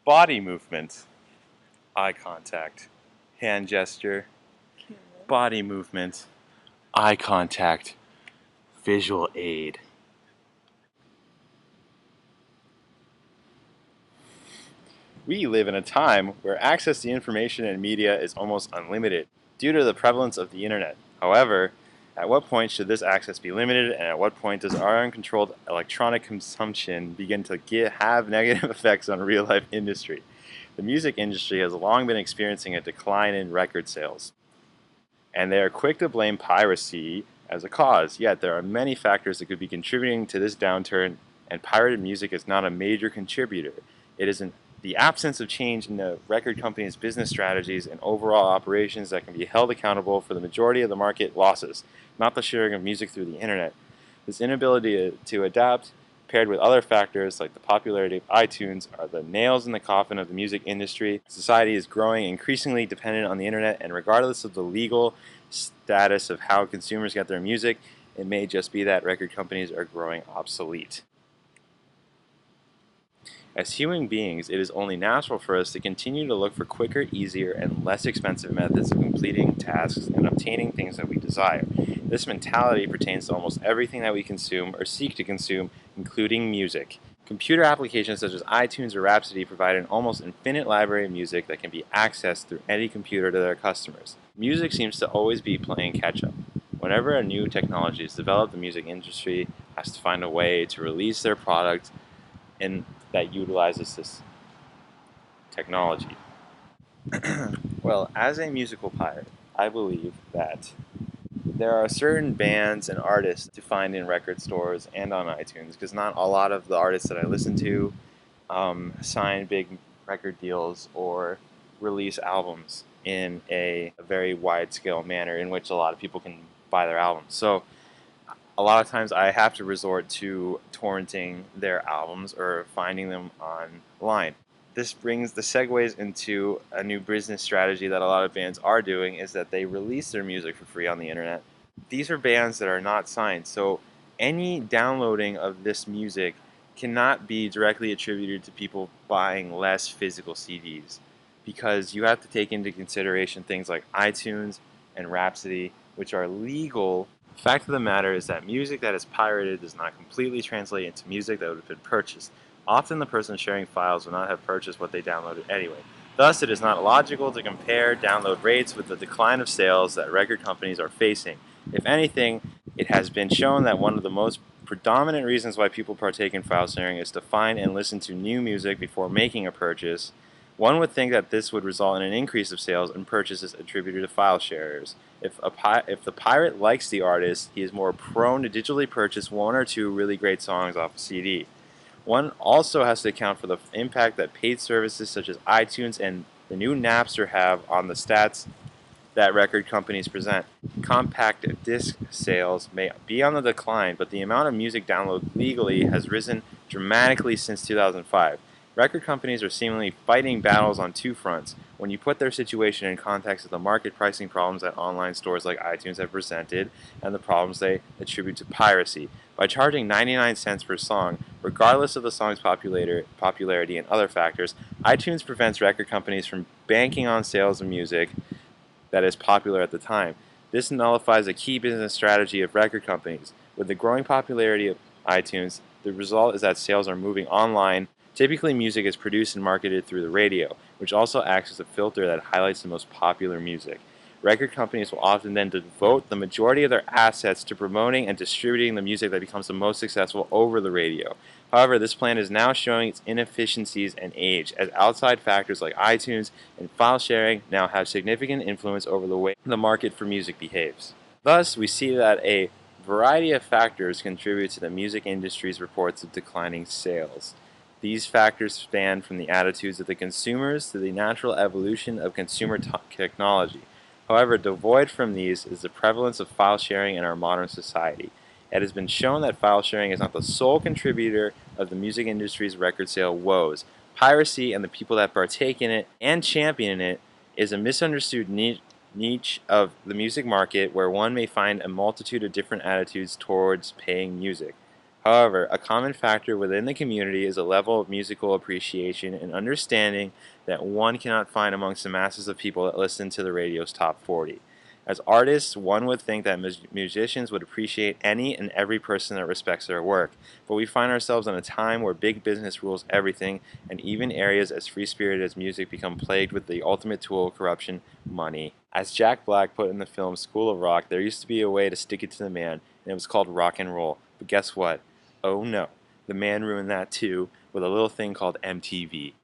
Body movement, eye contact, hand gesture, body movement, eye contact, visual aid. We live in a time where access to information and media is almost unlimited due to the prevalence of the internet. However, at what point should this access be limited, and at what point does our uncontrolled electronic consumption begin to have negative effects on real-life industry? The music industry has long been experiencing a decline in record sales, and they are quick to blame piracy as a cause. Yet there are many factors that could be contributing to this downturn, and pirated music is not a major contributor. It is the absence of change in the record company's business strategies and overall operations that can be held accountable for the majority of the market losses, not the sharing of music through the internet. This inability to adapt, paired with other factors like the popularity of iTunes, are the nails in the coffin of the music industry. Society is growing increasingly dependent on the internet, and regardless of the legal status of how consumers get their music, it may just be that record companies are growing obsolete. As human beings, it is only natural for us to continue to look for quicker, easier, and less expensive methods of completing tasks and obtaining things that we desire. This mentality pertains to almost everything that we consume or seek to consume, including music. Computer applications such as iTunes or Rhapsody provide an almost infinite library of music that can be accessed through any computer to their customers. Music seems to always be playing catch-up. Whenever a new technology is developed, the music industry has to find a way to release their product and that utilizes this technology. Well, as a musical pirate, I believe that there are certain bands and artists to find in record stores and on iTunes, because not a lot of the artists that I listen to sign big record deals or release albums in a very wide-scale manner in which a lot of people can buy their albums. So a lot of times I have to resort to torrenting their albums or finding them online. This brings the segues into a new business strategy that a lot of bands are doing, is that they release their music for free on the internet. These are bands that are not signed, so any downloading of this music cannot be directly attributed to people buying less physical CDs, because you have to take into consideration things like iTunes and Rhapsody, which are legal. The fact of the matter is that music that is pirated does not completely translate into music that would have been purchased. Often the person sharing files will not have purchased what they downloaded anyway. Thus, it is not logical to compare download rates with the decline of sales that record companies are facing. If anything, it has been shown that one of the most predominant reasons why people partake in file sharing is to find and listen to new music before making a purchase. One would think that this would result in an increase of sales and purchases attributed to file sharers. If the pirate likes the artist, he is more prone to digitally purchase one or two really great songs off a CD. One also has to account for the impact that paid services such as iTunes and the new Napster have on the stats that record companies present. Compact disc sales may be on the decline, but the amount of music downloaded legally has risen dramatically since 2005. Record companies are seemingly fighting battles on two fronts. When you put their situation in context of the market pricing problems that online stores like iTunes have presented and the problems they attribute to piracy. By charging 99 cents per song, regardless of the song's popularity and other factors, iTunes prevents record companies from banking on sales of music that is popular at the time. This nullifies a key business strategy of record companies. With the growing popularity of iTunes, the result is that sales are moving online. Typically, music is produced and marketed through the radio, which also acts as a filter that highlights the most popular music. Record companies will often then devote the majority of their assets to promoting and distributing the music that becomes the most successful over the radio. However, this plan is now showing its inefficiencies and age, as outside factors like iTunes and file sharing now have significant influence over the way the market for music behaves. Thus, we see that a variety of factors contribute to the music industry's reports of declining sales. These factors span from the attitudes of the consumers to the natural evolution of consumer technology. However, devoid from these is the prevalence of file sharing in our modern society. It has been shown that file sharing is not the sole contributor of the music industry's record sale woes. Piracy and the people that partake in it and champion it is a misunderstood niche of the music market where one may find a multitude of different attitudes towards paying music. However, a common factor within the community is a level of musical appreciation and understanding that one cannot find amongst the masses of people that listen to the radio's top 40. As artists, one would think that musicians would appreciate any and every person that respects their work, but we find ourselves in a time where big business rules everything, and even areas as free-spirited as music become plagued with the ultimate tool of corruption, money. As Jack Black put in the film School of Rock, there used to be a way to stick it to the man, and it was called rock and roll. But guess what? Oh no, the man ruined that too with a little thing called MTV.